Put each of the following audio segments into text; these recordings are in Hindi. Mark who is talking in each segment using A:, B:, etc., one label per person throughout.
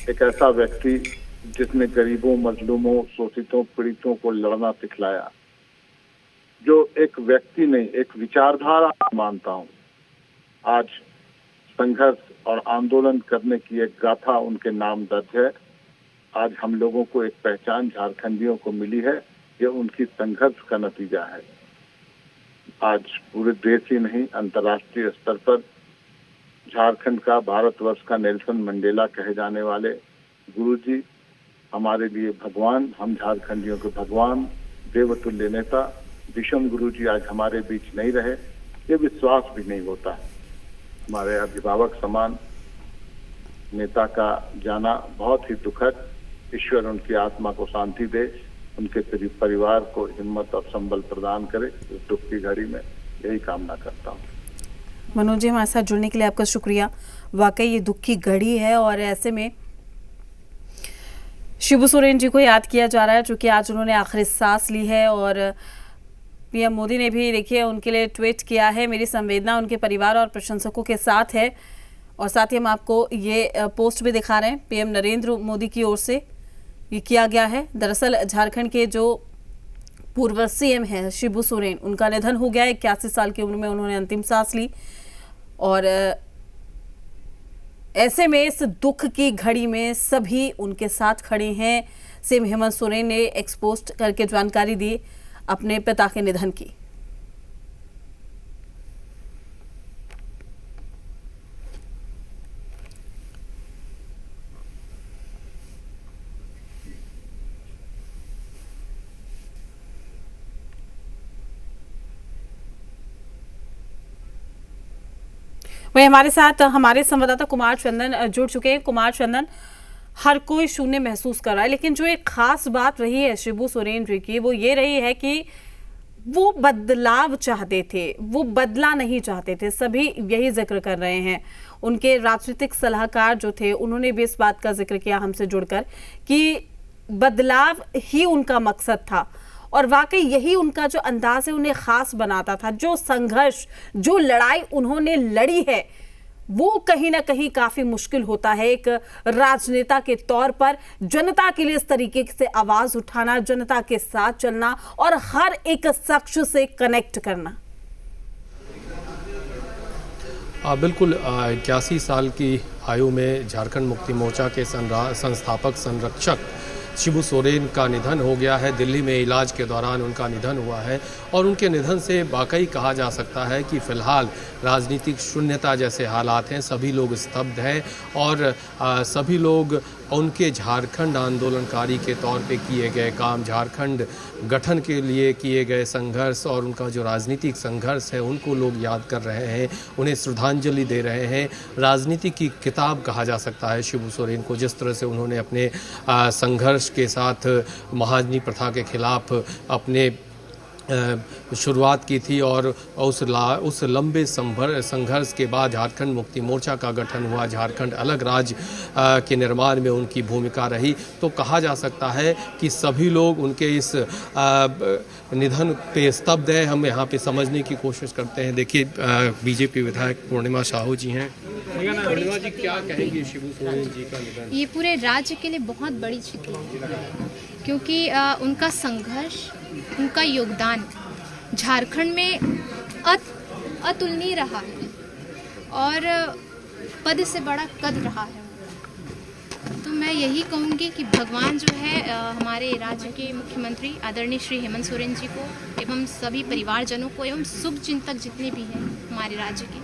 A: एक ऐसा व्यक्ति जिसने गरीबों, मजलूमों, शोषितों, पीड़ितों को लड़ना सिखलाया, जो एक व्यक्ति नहीं एक विचारधारा मानता हूँ। आज संघर्ष और आंदोलन करने की एक गाथा उनके नाम दर्ज है। आज हम लोगों को एक पहचान झारखंडियों को मिली है, ये उनकी संघर्ष का नतीजा है। आज पूरे देश ही नहीं अंतर्राष्ट्रीय स्तर पर झारखंड का, भारतवर्ष का नेल्सन मंडेला कहे जाने वाले गुरुजी हमारे लिए भगवान, हम झारखंडियों के भगवान, देवतुल्य नेता विषम गुरुजी आज हमारे बीच नहीं रहे, ये विश्वास भी नहीं होता है। हमारे अभिभावक समान नेता का जाना बहुत ही दुखद। ईश्वर उनकी आत्मा को शांति दे, उनके परिवार को हिम्मत और संबल प्रदान करे इस दुख की घड़ी में, यही कामना करता हूँ।
B: मनोज जी, हमारे साथ जुड़ने के लिए आपका शुक्रिया। वाकई ये दुख की घड़ी है और ऐसे में शिबू सोरेन जी को याद किया जा रहा है, क्योंकि आज उन्होंने आखिरी सांस ली है। और पीएम मोदी ने भी देखिए उनके लिए ट्वीट किया है, मेरी संवेदना उनके परिवार और प्रशंसकों के साथ है। और साथ ही हम आपको ये पोस्ट भी दिखा रहे हैं, पीएम नरेंद्र मोदी की ओर से ये किया गया है। दरअसल झारखंड के जो पूर्व सीएम हैं शिबू सोरेन, उनका निधन हो गया। 81 साल की उम्र में उन्होंने अंतिम सांस ली। और ऐसे में इस दुख की घड़ी में सभी उनके साथ खड़े हैं। सीएम हेमंत सोरेन ने एक्सपोस्ट करके जानकारी दी अपने पिता के निधन की। वही हमारे साथ हमारे संवाददाता कुमार चंदन जुड़ चुके हैं। कुमार चंदन, हर कोई शून्य महसूस कर रहा है, लेकिन जो एक खास बात रही है शिबू सोरेन जी की, वो ये रही है कि वो बदलाव चाहते थे, वो बदला नहीं चाहते थे। सभी यही जिक्र कर रहे हैं। उनके राजनीतिक सलाहकार जो थे उन्होंने भी इस बात का जिक्र किया हमसे जुड़कर कि बदलाव ही उनका मकसद था। और वाकई यही उनका जो अंदाज है उन्हें खास बनाता था। जो संघर्ष, जो लड़ाई उन्होंने लड़ी है, वो कहीं ना कहीं काफी मुश्किल होता है एक राजनेता के तौर पर। जनता के लिए इस तरीके से आवाज उठाना, जनता के साथ चलना और हर एक शख्स से कनेक्ट करना।
C: बिल्कुल 81 साल की आयु में झारखंड मुक्ति मोर्चा के संस्थापक संरक्षक शिबू सोरेन का निधन हो गया है। दिल्ली में इलाज के दौरान उनका निधन हुआ है और उनके निधन से वाकई कहा जा सकता है कि फ़िलहाल राजनीतिक शून्यता जैसे हालात हैं। सभी लोग स्तब्ध हैं और सभी लोग उनके झारखंड आंदोलनकारी के तौर पे किए गए काम, झारखंड गठन के लिए किए गए संघर्ष और उनका जो राजनीतिक संघर्ष है उनको लोग याद कर रहे हैं, उन्हें श्रद्धांजलि दे रहे हैं। राजनीति की किताब कहा जा सकता है शिबू सोरेन को, जिस तरह से उन्होंने अपने संघर्ष के साथ महाजनी प्रथा के खिलाफ अपने शुरुआत की थी और उस लंबे संघर्ष के बाद झारखंड मुक्ति मोर्चा का गठन हुआ, झारखंड अलग राज्य के निर्माण में उनकी भूमिका रही। तो कहा जा सकता है कि सभी लोग उनके इस निधन पे स्तब्ध है। हम यहाँ पे समझने की कोशिश करते हैं। देखिए बीजेपी विधायक पूर्णिमा साहू जी हैं। पूर्णिमा जी, क्या कहेंगी शिबू सोरेन जी का निधन?
D: ये पूरे राज्य के लिए बहुत बड़ी क्षति है, क्योंकि उनका संघर्ष, उनका योगदान झारखंड में अतुलनीय रहा है और पद से बड़ा कद रहा है। तो मैं यही कहूँगी कि भगवान जो है हमारे राज्य के मुख्यमंत्री आदरणीय श्री हेमंत सोरेन जी को एवं सभी परिवारजनों को एवं शुभ चिंतक जितने भी हैं हमारे राज्य के,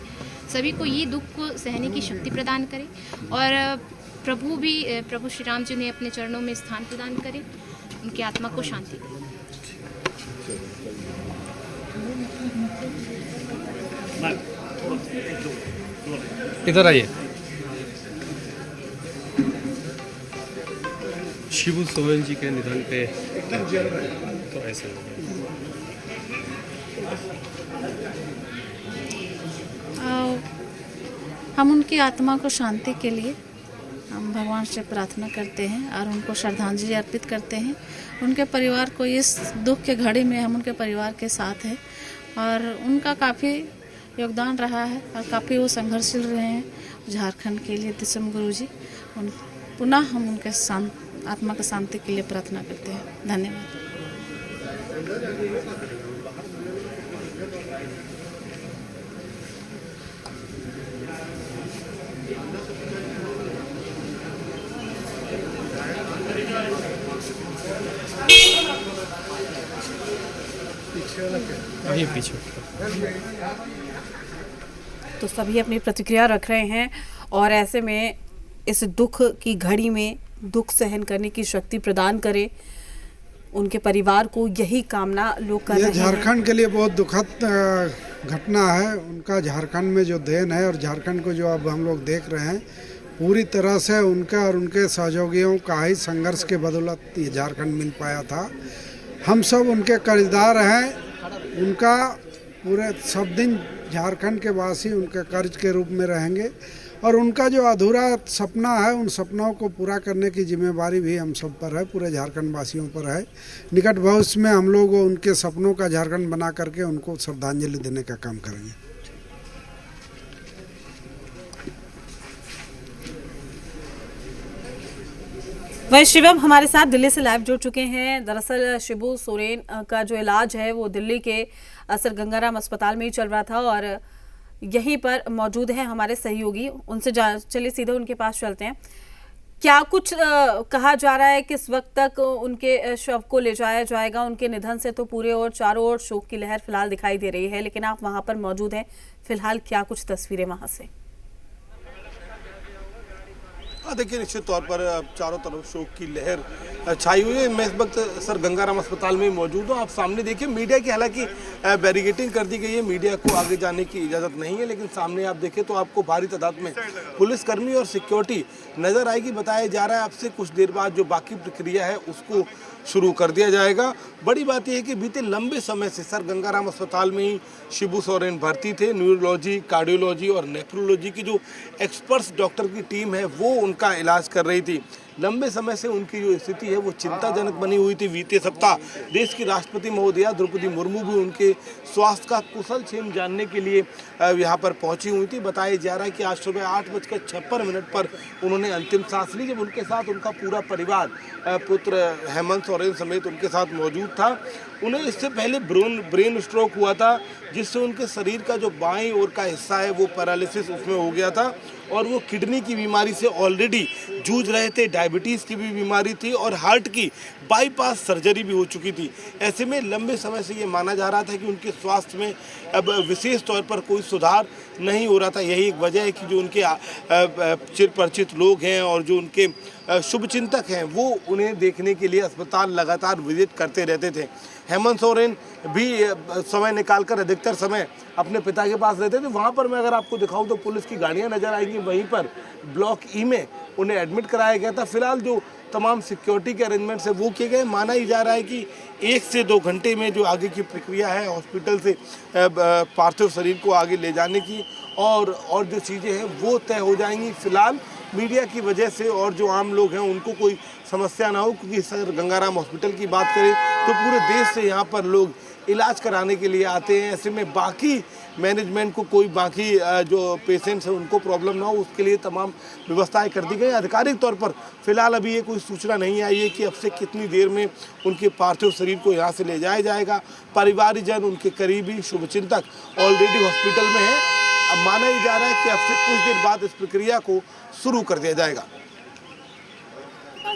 D: सभी को ये दुख को सहने की शक्ति प्रदान करे और प्रभु श्री राम जी ने अपने चरणों में स्थान प्रदान करे, उनकी आत्मा को शांति दे।
C: इधर आइए। शिबू सोरेन जी के निधन पे तो ऐसे हो गया।
E: हम उनकी आत्मा को शांति के लिए हम भगवान से प्रार्थना करते हैं और उनको श्रद्धांजलि अर्पित करते हैं। उनके परिवार को इस दुख के घड़ी में हम उनके परिवार के साथ हैं और उनका काफ़ी योगदान रहा है और काफ़ी वो संघर्षशील रहे हैं झारखंड के लिए। दिसम गुरुजी पुनः हम उनके आत्मा की शांति के लिए प्रार्थना करते हैं। धन्यवाद।
C: पीछे
B: तो सभी अपनी प्रतिक्रिया रख रहे हैं और ऐसे में इस दुख की घड़ी में दुख सहन करने की शक्ति प्रदान करे, उनके परिवार को यही कामना लोग कर रहे हैं।
F: झारखंड के लिए बहुत दुखद घटना है। उनका झारखंड में जो देन है और झारखंड को जो अब हम लोग देख रहे हैं, पूरी तरह से उनका और उनके सहयोगियों का ही संघर्ष के बदौलत ये झारखंड मिल पाया था। हम सब उनके कर्जदार हैं। उनका पूरे सब दिन झारखंड के वासी उनके कर्ज के रूप में रहेंगे और उनका जो अधूरा सपना है, उन सपनों को पूरा करने की जिम्मेदारी भी हम सब पर है, पूरे झारखंड वासियों पर है। निकट भविष्य में हम लोग उनके सपनों का झारखंड बना करके उनको श्रद्धांजलि देने का काम करेंगे।
B: वही शिवम हमारे साथ दिल्ली से लाइव जुड़ चुके हैं। दरअसल शिबू सोरेन का जो इलाज है वो दिल्ली के सर गंगाराम अस्पताल में ही चल रहा था और यहीं पर मौजूद है हमारे सहयोगी। उनसे चलिए सीधे उनके पास चलते हैं। क्या कुछ कहा जा रहा है, किस वक्त तक उनके शव को ले जाया जाएगा? उनके निधन से तो पूरे और चारों ओर शोक की लहर फिलहाल दिखाई दे रही है, लेकिन आप वहां पर मौजूद हैं, फिलहाल क्या कुछ तस्वीरें वहां से?
G: देखिए, निश्चित तौर पर चारों तरफ शोक की लहर छाई हुई है। मैं इस वक्त सर गंगाराम अस्पताल में मौजूद हूँ। आप सामने देखिए, मीडिया की हालांकि बैरिकेडिंग कर दी गई है, मीडिया को आगे जाने की इजाज़त नहीं है, लेकिन सामने आप देखें तो आपको भारी तादाद में पुलिसकर्मी और सिक्योरिटी नज़र आएगी। बताया जा रहा है आपसे कुछ देर बाद जो बाकी प्रक्रिया है उसको शुरू कर दिया जाएगा। बड़ी बात यह है कि बीते लंबे समय से सर गंगाराम अस्पताल में ही शिबू सोरेन भर्ती थे। न्यूरोलॉजी, कार्डियोलॉजी और नेफ्रोलॉजी की जो एक्सपर्ट्स डॉक्टर की टीम है वो उनका इलाज कर रही थी। लंबे समय से उनकी जो स्थिति है वो चिंताजनक बनी हुई थी। बीते सप्ताह देश की राष्ट्रपति महोदया द्रौपदी मुर्मू भी उनके स्वास्थ्य का कुशल क्षेम जानने के लिए यहाँ पर पहुंची हुई थी। बताया जा रहा है कि आज सुबह 8:56 पर उन्होंने अंतिम सांस ली, जब उनके साथ उनका पूरा परिवार, पुत्र हेमंत सोरेन समेत उनके साथ मौजूद था। उन्हें इससे पहले ब्रेन स्ट्रोक हुआ था, जिससे उनके शरीर का जो बाईं ओर का हिस्सा है वो पैरालिसिस उसमें हो गया था और वो किडनी की बीमारी से ऑलरेडी जूझ रहे थे, डायबिटीज़ की भी बीमारी थी और हार्ट की बाईपास सर्जरी भी हो चुकी थी। ऐसे में लंबे समय से ये माना जा रहा था कि उनके स्वास्थ्य में अब विशेष तौर पर कोई सुधार नहीं हो रहा था। यही एक वजह है कि जो उनके चिर परिचित लोग हैं और जो उनके शुभचिंतक हैं वो उन्हें देखने के लिए अस्पताल लगातार विजिट करते रहते थे। हेमंत सोरेन भी समय निकालकर अधिकतर समय अपने पिता के पास रहते थे। वहाँ पर मैं अगर आपको दिखाऊं तो पुलिस की गाड़ियाँ नजर आएंगी। वहीं पर ब्लॉक ई में उन्हें एडमिट कराया गया था। फिलहाल जो तमाम सिक्योरिटी के अरेंजमेंट्स है वो किए गए। माना ही जा रहा है कि 1 से 2 घंटे में जो आगे की प्रक्रिया है हॉस्पिटल से पार्थिव शरीर को आगे ले जाने की और जो चीज़ें हैं वो तय हो जाएंगी। फिलहाल मीडिया की वजह से और जो आम लोग हैं उनको कोई समस्या ना हो, क्योंकि सर गंगाराम हॉस्पिटल की बात करें तो पूरे देश से यहाँ पर लोग इलाज कराने के लिए आते हैं। ऐसे में बाकी मैनेजमेंट को कोई बाकी जो पेशेंट्स हैं उनको प्रॉब्लम ना हो, उसके लिए तमाम व्यवस्थाएं कर दी गई। आधिकारिक तौर पर फिलहाल अभी ये कोई सूचना नहीं आई है कि अब से कितनी देर में उनके पार्थिव शरीर को यहाँ से ले जाया जाएगा। परिवारजन, उनके करीबी, शुभचिंतक ऑलरेडी हॉस्पिटल में हैं। अब माना ही जा रहा है कि अब से कुछ देर बाद इस प्रक्रिया को शुरू कर दिया जाएगा।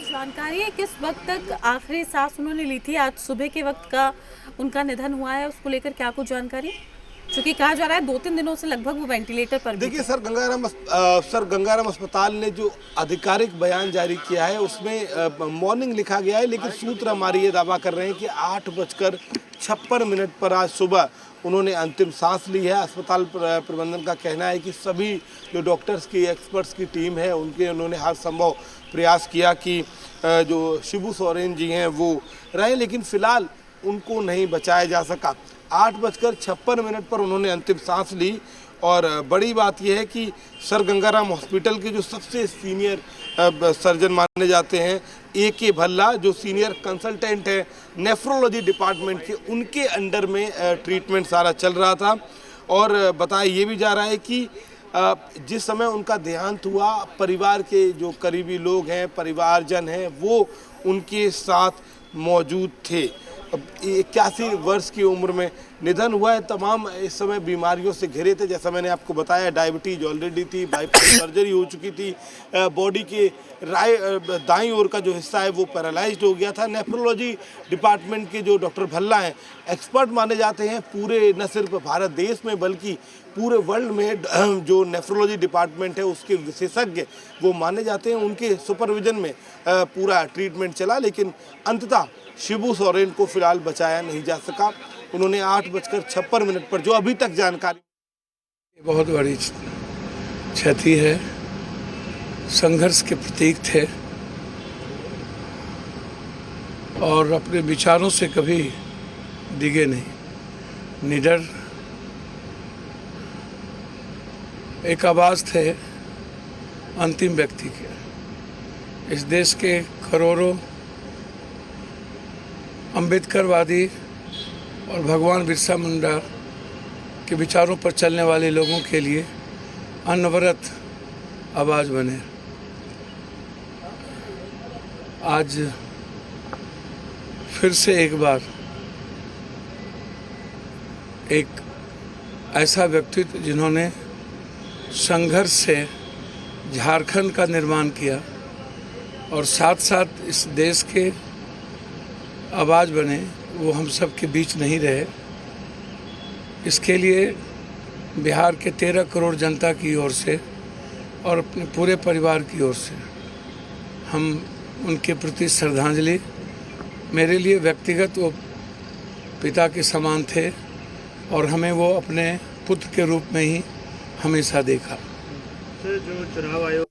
B: जानकारी है किस वक्त तक आखिरी सांस उन्होंने ली थी? आज सुबह के वक्त का उनका निधन हुआ है, उसको लेकर क्या कुछ जानकारी? क्योंकि कहा जा रहा है 2-3 दिनों से लगभग वो वेंटिलेटर पर।
G: देखिए, सर गंगाराम अस्पताल ने जो आधिकारिक बयान जारी किया है उसमें मॉर्निंग लिखा गया है, लेकिन सूत्र हमारे ये दावा कर रहे हैं कि 8:56 पर आज सुबह उन्होंने अंतिम सांस ली है। अस्पताल प्रबंधन का कहना है कि सभी जो डॉक्टर्स की, एक्सपर्ट्स की टीम है उन्होंने हर संभव प्रयास किया कि जो शिबू सोरेन जी हैं वो रहे, लेकिन फिलहाल उनको नहीं बचाया जा सका। 8:56 पर उन्होंने अंतिम सांस ली। और बड़ी बात यह है कि सर गंगाराम हॉस्पिटल के जो सबसे सीनियर सर्जन माने जाते हैं, AK भल्ला, जो सीनियर कंसल्टेंट है नेफ्रोलॉजी डिपार्टमेंट के, उनके अंडर में ट्रीटमेंट सारा चल रहा था। और बताया ये भी जा रहा है कि जिस समय उनका देहांत हुआ, परिवार के जो करीबी लोग हैं, परिवारजन हैं, वो उनके साथ मौजूद थे। 81 वर्ष की उम्र में निधन हुआ है। तमाम इस समय बीमारियों से घिरे थे, जैसा मैंने आपको बताया, डायबिटीज ऑलरेडी थी, बाईपास सर्जरी हो चुकी थी, बॉडी के दाईं ओर का जो हिस्सा है वो पैरालाइज्ड हो गया था। नेफ्रोलॉजी डिपार्टमेंट के जो डॉक्टर भल्ला हैं, एक्सपर्ट माने जाते हैं पूरे न सिर्फ भारत देश में बल्कि पूरे वर्ल्ड में। जो नेफ्रोलॉजी डिपार्टमेंट है उसके विशेषज्ञ वो माने जाते हैं, उनके सुपरविजन में पूरा ट्रीटमेंट चला, लेकिन अंततः शिबू सोरेन को फिलहाल बचाया नहीं जा सका। उन्होंने 8:56 पर जो अभी तक जानकारी,
H: बहुत बड़ी क्षति है। संघर्ष के प्रतीक थे और अपने विचारों से कभी डिगे नहीं, निडर एक आवाज थे अंतिम व्यक्ति के। इस देश के करोड़ों अम्बेडकरवादी और भगवान बिरसा मुंडा के विचारों पर चलने वाले लोगों के लिए अनवरत आवाज बने। आज फिर से एक बार एक ऐसा व्यक्तित्व जिन्होंने संघर्ष से झारखंड का निर्माण किया और साथ साथ इस देश के आवाज़ बने, वो हम सब के बीच नहीं रहे। इसके लिए बिहार के 13 करोड़ जनता की ओर से और अपने पूरे परिवार की ओर से हम उनके प्रति श्रद्धांजलि। मेरे लिए व्यक्तिगत वो पिता के समान थे और हमें वो अपने पुत्र के रूप में ही हमेशा देखा।
I: सर, जो चुनाव आयोग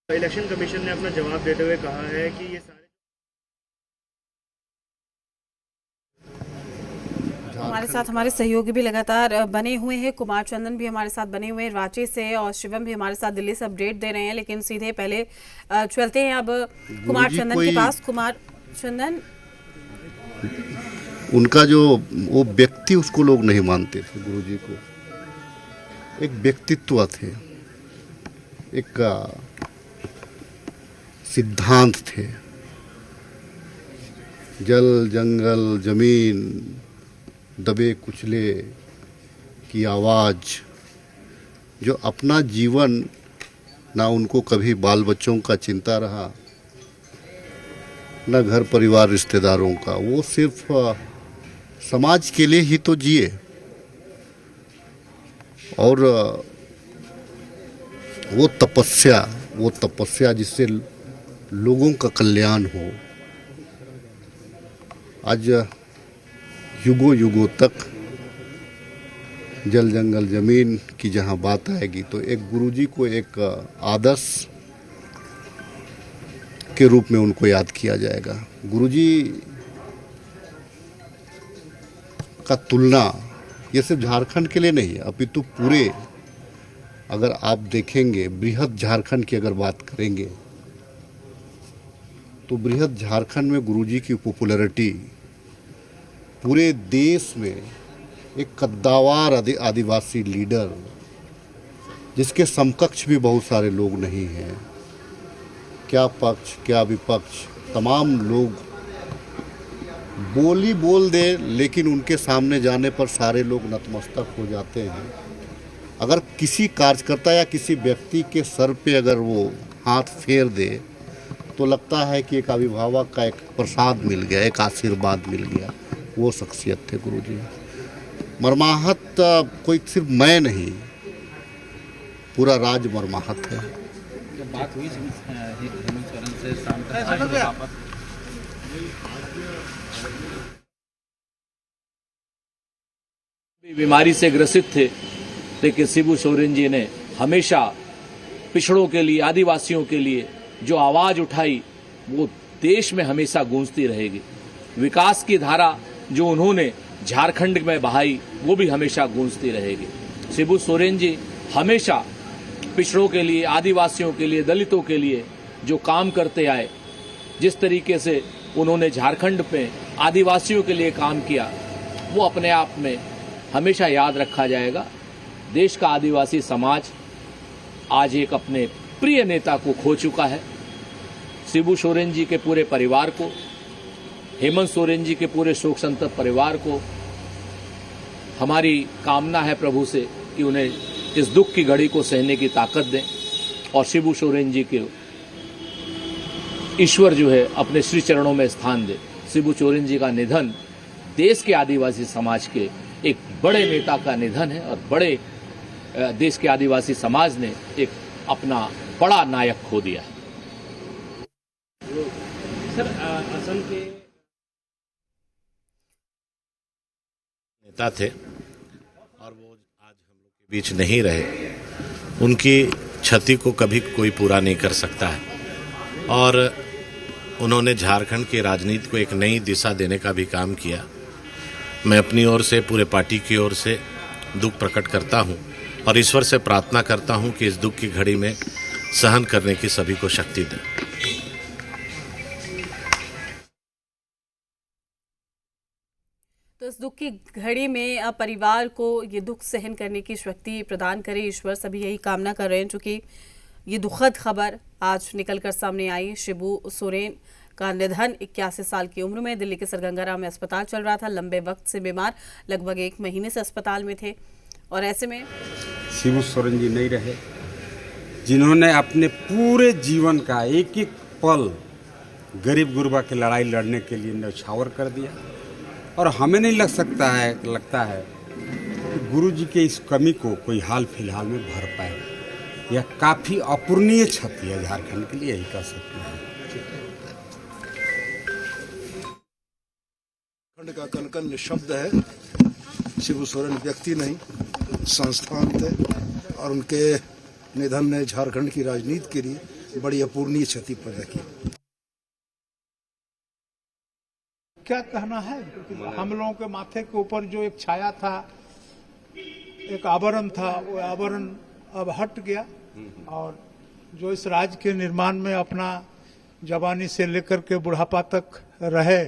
I: इलेक्शन कमीशन ने अपना जवाब देते हुए कहा है कि ये सारे
B: हमारे साथ हमारे सहयोगी भी लगातार बने हुए हैं। कुमार चंदन भी हमारे साथ बने हुए हैं रांची से और शिवम भी हमारे साथ दिल्ली से अपडेट दे रहे हैं। लेकिन सीधे पहले चलते हैं अब कुमार चंदन के पास। कुमार चंदन,
J: उनका जो वो व्यक्ति, उसको लोग नहीं मानते थे। गुरुजी को एक व्यक्तित्व थे, एक सिद्धांत थे। जल जंगल जमीन दबे कुचले की आवाज़, जो अपना जीवन ना उनको कभी बाल बच्चों का चिंता रहा, न घर परिवार रिश्तेदारों का, वो सिर्फ समाज के लिए ही तो जिए। और वो तपस्या जिससे लोगों का कल्याण हो। आज युगों युगों तक जल जंगल जमीन की जहाँ बात आएगी तो एक गुरुजी को एक आदर्श के रूप में उनको याद किया जाएगा। गुरुजी का तुलना ये सिर्फ झारखंड के लिए नहीं है, अपितु पूरे, अगर आप देखेंगे बृहद झारखंड की अगर बात करेंगे तो बृहद झारखंड में गुरुजी की पॉपुलैरिटी पूरे देश में एक कद्दावर आदिवासी लीडर, जिसके समकक्ष भी बहुत सारे लोग नहीं हैं, क्या पक्ष क्या विपक्ष, तमाम लोग बोली बोल दे लेकिन उनके सामने जाने पर सारे लोग नतमस्तक हो जाते हैं। अगर किसी कार्यकर्ता या किसी व्यक्ति के सर पे अगर वो हाथ फेर दे तो लगता है कि एक अभिभावक का एक प्रसाद मिल गया, एक आशीर्वाद मिल गया। वो शख्सियत थे गुरुजी। मर्माहत कोई सिर्फ मैं नहीं, पूरा राज मर्माहत है।
K: जब बात हुई हेमंत सोरेन से शाम तक बीमारी से ग्रसित थे, लेकिन शिबू सोरेन जी ने हमेशा पिछड़ों के लिए, आदिवासियों के लिए जो आवाज उठाई वो देश में हमेशा गूंजती रहेगी। विकास की धारा जो उन्होंने झारखंड में बहाई वो भी हमेशा गूंजती रहेगी। शिबू सोरेन जी हमेशा पिछड़ों के लिए, आदिवासियों के लिए, दलितों के लिए जो काम करते आए, जिस तरीके से उन्होंने झारखंड में आदिवासियों के लिए काम किया, वो अपने आप में हमेशा याद रखा जाएगा। देश का आदिवासी समाज आज एक अपने प्रिय नेता को खो चुका है। शिबू सोरेन जी के पूरे परिवार को, हेमंत सोरेन जी के पूरे शोक संतप्त परिवार को हमारी कामना है प्रभु से कि उन्हें इस दुख की घड़ी को सहने की ताकत दें और शिबू सोरेन जी के ईश्वर जो है अपने श्री चरणों में स्थान दे। शिबू सोरेन जी का निधन देश के आदिवासी समाज के एक बड़े नेता का निधन है और बड़े देश के आदिवासी समाज ने एक अपना बड़ा नायक खो दिया है।
I: सर असम के
L: नेता थे और वो आज हम लोग के बीच नहीं रहे। उनकी क्षति को कभी कोई पूरा नहीं कर सकता है और उन्होंने झारखंड की राजनीति को एक नई दिशा देने का भी काम किया। मैं अपनी ओर से, पूरे पार्टी की ओर से दुख प्रकट करता हूं और ईश्वर से प्रार्थना करता हूं कि इस दुख की घड़ी में सहन करने की सभी को शक्ति दे।
B: तो इस दुख की घड़ी में परिवार को ये दुख सहन करने की शक्ति प्रदान करे ईश्वर, सभी यही कामना कर रहे हैं। चूँकि ये दुखद खबर आज निकलकर सामने आई, शिबू सोरेन का निधन 81 साल की उम्र में दिल्ली के सर गंगा राम में अस्पताल चल रहा था। लंबे वक्त से बीमार, लगभग 1 महीने से अस्पताल में थे और ऐसे में
M: शिबू सोरेन जी नहीं रहे, जिन्होंने अपने पूरे जीवन का एक एक पल गरीब गुरबा की लड़ाई लड़ने के लिए न्यौछावर कर दिया। और हमें नहीं लगता है कि गुरु जी के इस कमी को कोई हाल फिलहाल में भर पाए। यह काफ़ी अपूर्णीय क्षति है झारखंड के लिए, यही कह सकते हैं।
N: झारखंड का कण-कण निःशब्द है। शिबू सोरेन व्यक्ति नहीं, संस्थान थे और उनके निधन ने झारखंड की राजनीति के लिए बड़ी अपूर्णीय क्षति पैदा की।
O: क्या कहना है, हम लोगों के माथे के ऊपर जो एक छाया था, एक आवरण था, वो आवरण अब हट गया और जो इस राज्य के निर्माण में अपना जवानी से लेकर के बुढ़ापा तक रहे,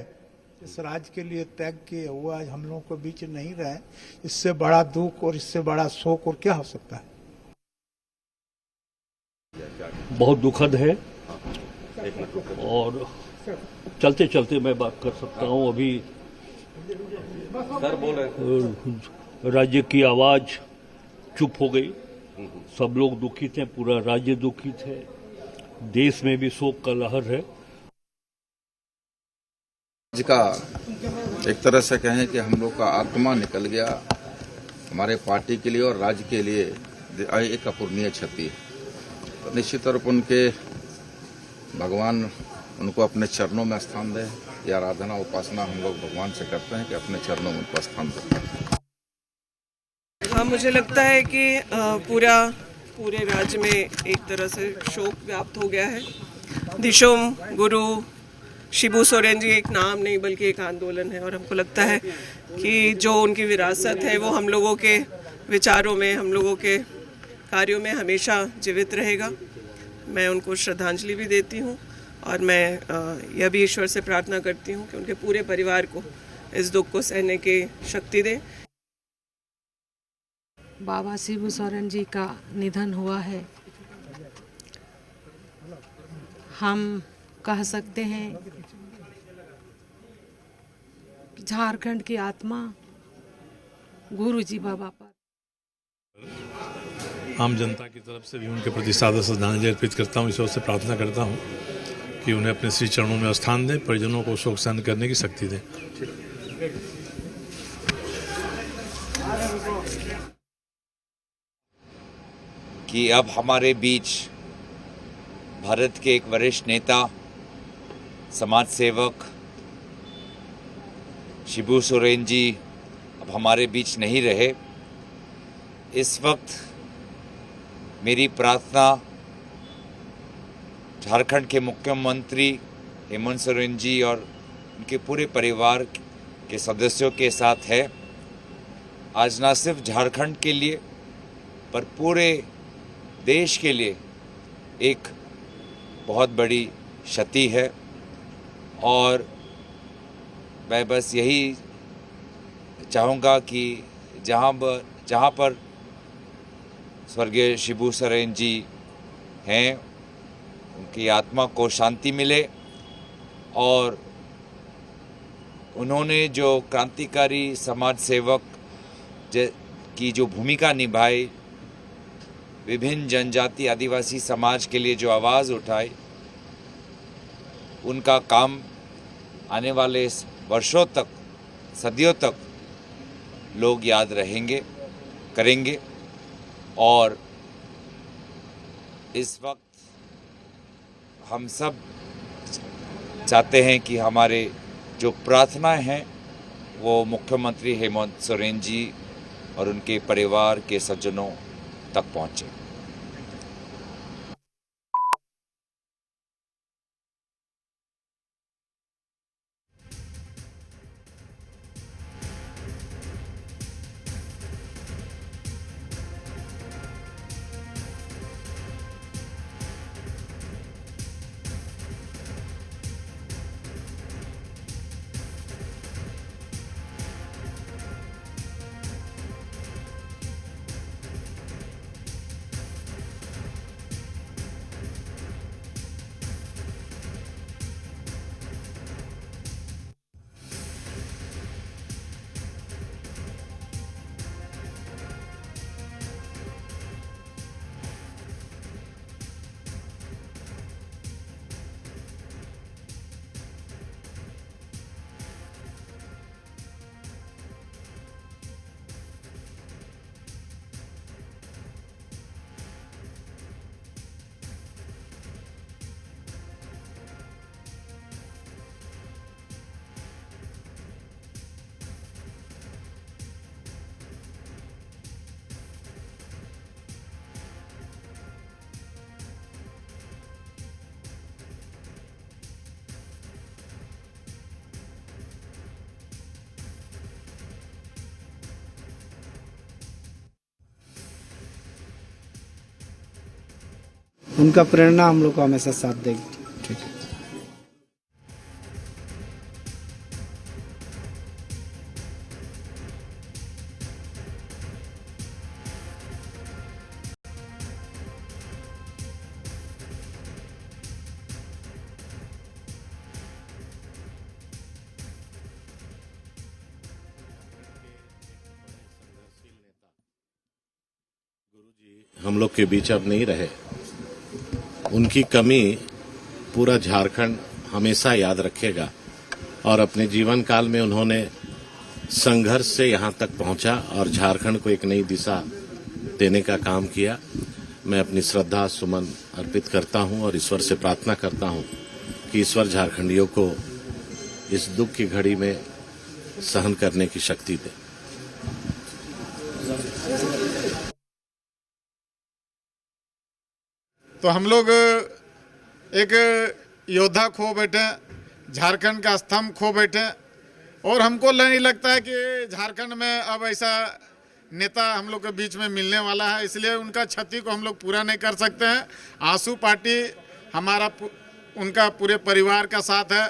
O: इस राज्य के लिए त्याग किए, वो आज हम लोगों के बीच नहीं रहे। इससे बड़ा दुख और इससे बड़ा शोक और क्या हो सकता है।
P: बहुत दुखद है और चलते चलते मैं बात कर सकता हूं। अभी
Q: सर बोल रहे,
P: राज्य की आवाज चुप हो गई, सब लोग दुखित हैं, पूरा राज्य दुखित है, देश में भी शोक का लहर है।
Q: आज का एक तरह से कहें कि हम लोग का आत्मा निकल गया, हमारे पार्टी के लिए और राज्य के लिए एक अपूर्णीय क्षति। तो निश्चित तौर पर उनके भगवान उनको अपने चरणों में स्थान दे। ये आराधना उपासना हम लोग भगवान से करते हैं कि अपने चरणों में उनको स्थान दे।
R: हाँ, मुझे लगता है कि पूरे राज्य में एक तरह से शोक व्याप्त हो गया है। दिशोम गुरु शिबू सोरेन जी एक नाम नहीं बल्कि एक आंदोलन है और हमको लगता है कि जो उनकी विरासत है वो हम लोगों के विचारों में, हम लोगों के कार्यों में हमेशा जीवित रहेगा। मैं उनको श्रद्धांजलि भी देती हूँ और मैं यह भी ईश्वर से प्रार्थना करती हूँ कि उनके पूरे परिवार को इस दुख को सहने की शक्ति दे।
S: बाबा शिबू सोरेन जी का निधन हुआ है। हम कह सकते हैं कि झारखंड की आत्मा गुरु जी बाबा पर।
T: आम जनता की तरफ से भी उनके प्रति सादर श्रद्धांजलि अर्पित करता हूँ। ईश्वर से प्रार्थना करता हूँ कि उन्हें अपने श्री चरणों में स्थान दें, परिजनों को शोक सहन करने की शक्ति दें।
U: कि अब हमारे बीच भारत के एक वरिष्ठ नेता, समाज सेवक शिबू सोरेन जी अब हमारे बीच नहीं रहे। इस वक्त मेरी प्रार्थना झारखंड के मुख्यमंत्री हेमंत सोरेन जी और उनके पूरे परिवार के सदस्यों के साथ है। आज न सिर्फ झारखंड के लिए पर पूरे देश के लिए एक बहुत बड़ी क्षति है और मैं बस यही चाहूँगा कि जहाँ पर स्वर्गीय शिबू सोरेन जी हैं उनकी आत्मा को शांति मिले और उन्होंने जो क्रांतिकारी समाज सेवक की जो भूमिका निभाई, विभिन्न जनजाति आदिवासी समाज के लिए जो आवाज़ उठाई, उनका काम आने वाले वर्षों तक, सदियों तक लोग याद करेंगे। और इस वक्त हम सब चाहते हैं कि हमारे जो प्रार्थनाएं हैं वो मुख्यमंत्री हेमंत सोरेन जी और उनके परिवार के सज्जनों तक पहुंचे।
A: उनका प्रेरणा हम लोग को हमेशा साथ देगी। ठीक है।
L: हम लोग के बीच अब नहीं रहे। उनकी कमी पूरा झारखंड हमेशा याद रखेगा और अपने जीवन काल में उन्होंने संघर्ष से यहां तक पहुंचा और झारखंड को एक नई दिशा देने का काम किया। मैं अपनी श्रद्धा सुमन अर्पित करता हूं और ईश्वर से प्रार्थना करता हूं कि ईश्वर झारखंडियों को इस दुख की घड़ी में सहन करने की शक्ति दे।
V: तो हम लोग एक योद्धा खो बैठे, झारखंड का स्तंभ खो बैठे और हमको नहीं लगता है कि झारखंड में अब ऐसा नेता हम लोग के बीच में मिलने वाला है, इसलिए उनका क्षति को हम लोग पूरा नहीं कर सकते हैं। आंसू पार्टी हमारा उनका पूरे परिवार का साथ है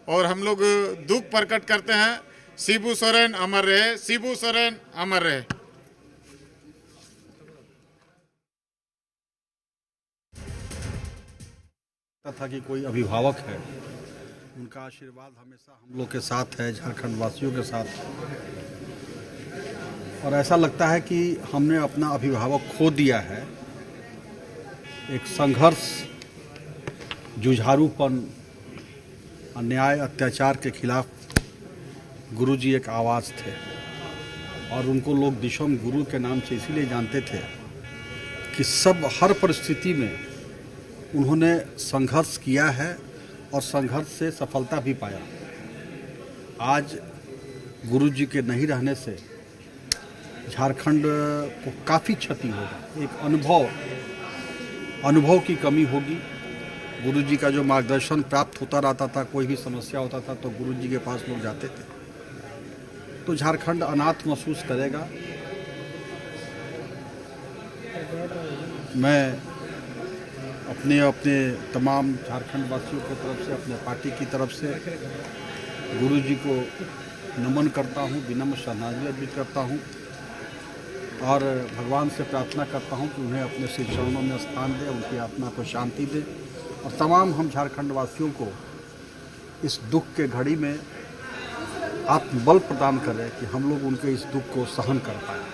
V: और हम लोग दुख प्रकट करते हैं। शिबू सोरेन अमर रहे, शिबू सोरेन अमर रहे।
W: था कि कोई अभिभावक है, उनका आशीर्वाद हमेशा हम लोग के साथ है, झारखंड वासियों के साथ। और ऐसा लगता है कि हमने अपना अभिभावक खो दिया है। एक संघर्ष, जुझारूपन, अन्याय अत्याचार के खिलाफ गुरुजी एक आवाज़ थे और उनको लोग दिशम गुरु के नाम से इसीलिए जानते थे कि सब हर परिस्थिति में उन्होंने संघर्ष किया है और संघर्ष से सफलता भी पाया। आज गुरुजी के नहीं रहने से झारखंड को काफ़ी क्षति होगी, एक अनुभव की कमी होगी। गुरुजी का जो मार्गदर्शन प्राप्त होता रहता था, कोई भी समस्या होता था तो गुरुजी के पास लोग जाते थे, तो झारखंड अनाथ महसूस करेगा। मैं अपने तमाम झारखंड वासियों की तरफ से, अपने पार्टी की तरफ से गुरुजी को नमन करता हूं, विनम्र श्रद्धांजलि अर्पित करता हूं। और भगवान से प्रार्थना करता हूं कि उन्हें अपने श्री चरणों में स्थान दे, उनकी आत्मा को शांति दे और तमाम हम झारखंड वासियों को इस दुख के घड़ी में आत्मबल प्रदान करें कि हम लोग उनके इस दुख को सहन कर पाएं।